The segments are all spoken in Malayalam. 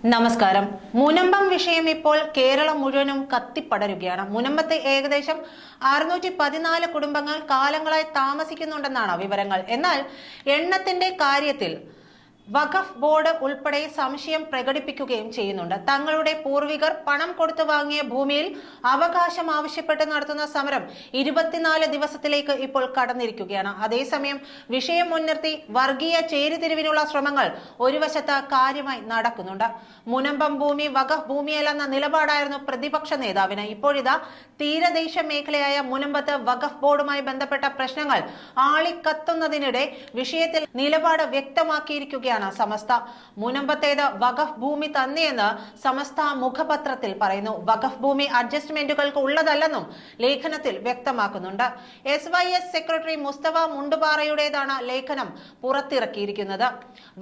നമസ്കാരം. മുനമ്പം വിഷയം ഇപ്പോൾ കേരളം മുഴുവനും കത്തിപ്പടരുകയാണ്. മുനമ്പത്തെ ഏകദേശം 614 കുടുംബങ്ങൾ കാലങ്ങളായി താമസിക്കുന്നുണ്ടെന്നാണ് വിവരങ്ങൾ. എന്നാൽ എണ്ണത്തിന്റെ കാര്യത്തിൽ വഖഫ് ബോർഡ് ഉൾപ്പെടെ സംശയം പ്രകടിപ്പിക്കുകയും ചെയ്യുന്നുണ്ട്. തങ്ങളുടെ പൂർവികർ പണം കൊടുത്തു വാങ്ങിയ ഭൂമിയിൽ അവകാശം ആവശ്യപ്പെട്ട് നടത്തുന്ന സമരം 24 ദിവസത്തിലേക്ക് ഇപ്പോൾ കടന്നിരിക്കുകയാണ്. അതേസമയം വിഷയം മുൻനിർത്തി വർഗീയ ചേരിതിരിവിനുള്ള ശ്രമങ്ങൾ ഒരു വശത്ത് കാര്യമായി നടക്കുന്നുണ്ട്. മുനമ്പം ഭൂമി വഖഫ് ഭൂമിയല്ലെന്ന നിലപാടായിരുന്നു പ്രതിപക്ഷ നേതാവിന്. ഇപ്പോഴിതാ തീരദേശ മേഖലയായ മുനമ്പത്ത് വഖഫ് ബോർഡുമായി ബന്ധപ്പെട്ട പ്രശ്നങ്ങൾ ആളിക്കത്തുന്നതിനിടെ വിഷയത്തിൽ നിലപാട് വ്യക്തമാക്കിയിരിക്കുകയാണ് സമസ്ത. മുനമ്പത്തേത് വഖഫ് ഭൂമി തന്നെയെന്ന് സമസ്ത മുഖപത്രത്തിൽ പറയുന്നു. വഖഫ് ഭൂമി അഡ്ജസ്റ്റ്മെന്റുകൾക്ക് ഉള്ളതല്ലെന്നും ലേഖനത്തിൽ വ്യക്തമാക്കുന്നുണ്ട്. SYS സെക്രട്ടറി മുസ്തഫ മുണ്ടുപാറയുടേതാണ് ലേഖനം പുറത്തിറക്കിയിരിക്കുന്നത്.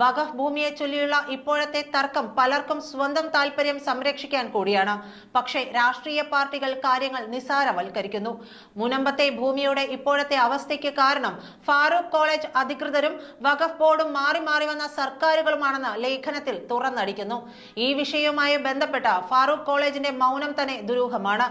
വഖഫ് ഭൂമിയെ ചൊല്ലിയുള്ള ഇപ്പോഴത്തെ തർക്കം പലർക്കും സ്വന്തം താല്പര്യം സംരക്ഷിക്കാൻ കൂടിയാണ്. പക്ഷേ രാഷ്ട്രീയ പാർട്ടികൾ കാര്യങ്ങൾ നിസാരവൽക്കരിക്കുന്നു. മുനമ്പത്തെ ഭൂമിയുടെ ഇപ്പോഴത്തെ അവസ്ഥയ്ക്ക് കാരണം ഫാറൂഖ് കോളേജ് അധികൃതരും വഖഫ് ബോർഡും മാറി മാറി വന്ന സർക്കാരുകളുമാണെന്ന് ലേഖനത്തിൽ തുറന്നടിക്കുന്നു. ഈ വിഷയവുമായി ബന്ധപ്പെട്ട ഫാറൂഖ് കോളേജിന്റെ മൗനം തന്നെ ദുരൂഹമാണ്.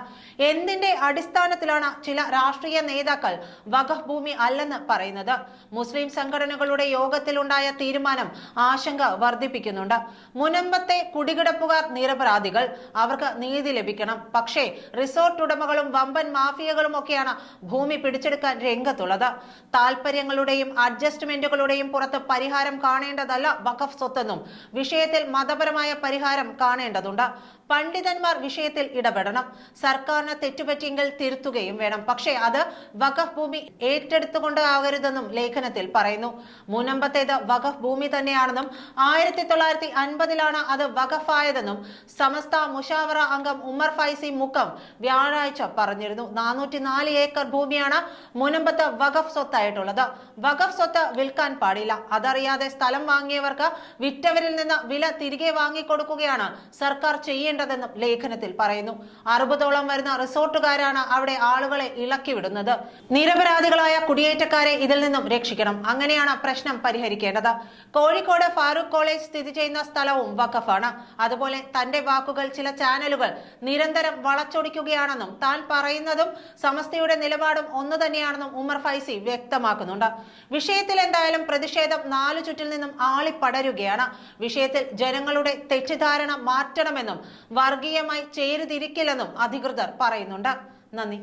എന്തിന്റെ അടിസ്ഥാനത്തിലാണ് ചില രാഷ്ട്രീയ നേതാക്കൾ വഖഫ് ഭൂമി അല്ലെന്ന് പറയുന്നത്? മുസ്ലിം സംഘടനകളുടെ യോഗത്തിലുണ്ടായ തീരുമാനം ആശങ്ക വർദ്ധിപ്പിക്കുന്നുണ്ട്. മുനമ്പത്തെ കുടികിടപ്പുകാർ നിരപരാധികൾ, അവർക്ക് നീതി ലഭിക്കണം. പക്ഷേ റിസോർട്ട് ഉടമകളും വമ്പൻ മാഫിയകളും ഒക്കെയാണ് ഭൂമി പിടിച്ചെടുക്കാൻ രംഗത്തുള്ളത്. താല്പര്യങ്ങളുടെയും അഡ്ജസ്റ്റ്മെന്റുകളുടെയും പുറത്ത് പരിഹാരം കാണേണ്ടതല്ല വഖഫ് സ്വത്തെന്നും വിഷയത്തിൽ മതപരമായ പരിഹാരം കാണേണ്ടതുണ്ട്. പണ്ഡിതന്മാർ വിഷയത്തിൽ ഇടപെടണം. സർക്കാരിന് തെറ്റുപറ്റിയെങ്കിൽ തിരുത്തുകയും വേണം. പക്ഷേ അത് വഖഫ് ഭൂമി ഏറ്റെടുത്തുകൊണ്ട് ആകരുതെന്നും ലേഖനത്തിൽ പറയുന്നു. മുനമ്പത്തേത് വഖഫ് ഭൂമി തന്നെയാണെന്നും 1950-ലാണ് അത് വഖഫായതെന്നും സമസ്ത മുഷാവറ അംഗം ഉമർ ഫൈസി മുക്കം വ്യാഴാഴ്ച പറഞ്ഞിരുന്നു. 404 ഏക്കർ ഭൂമിയാണ് മുനമ്പത്ത് വഖഫ് സ്വത്തായിട്ടുള്ളത്. വഖഫ് സ്വത്ത് വിൽക്കാൻ പാടില്ല. അതറിയാതെ സ്ഥലം വാങ്ങിയവർക്ക് വിറ്റവരിൽ നിന്ന് വില തിരികെ വാങ്ങിക്കൊടുക്കുകയാണ് സർക്കാർ ചെയ്യേണ്ടതെന്നും ലേഖനത്തിൽ പറയുന്നു. 60ഓളം വരുന്ന റിസോർട്ടുകാരാണ് അവിടെ ആളുകളെ ഇളക്കി വിടുന്നത്. നിരപരാധികളായ കുടിയേറ്റക്കാരെ ഇതിൽ നിന്നും രക്ഷിക്കണം. അങ്ങനെയാണ് പ്രശ്നം പരിഹരിക്കേണ്ടത്. കോഴിക്കോട് ഫാറൂഖ് കോളേജ് സ്ഥിതി ചെയ്യുന്ന സ്ഥലവും വഖഫാണ്. അതുപോലെ തന്റെ വാക്കുകൾ ചില ചാനലുകൾ നിരന്തരം വളച്ചൊടിക്കുകയാണെന്നും താൻ പറയുന്നതും സമസ്തയുടെ നിലപാടും ഒന്നു തന്നെയാണെന്നും ഉമർ ഫൈസി വ്യക്തമാക്കുന്നുണ്ട്. വിഷയത്തിൽ എന്തായാലും പ്രതിഷേധം നാലു ചുറ്റിൽ നിന്നും ആളിപ്പടരുകയാണ്. വിഷയത്തിൽ ജനങ്ങളുടെ തെറ്റിദ്ധാരണ മാറ്റണമെന്നും വർഗീയമായി ചേരിതിരിക്കില്ലെന്നും അധികൃതർ പറയുന്നുണ്ട്. നന്ദി.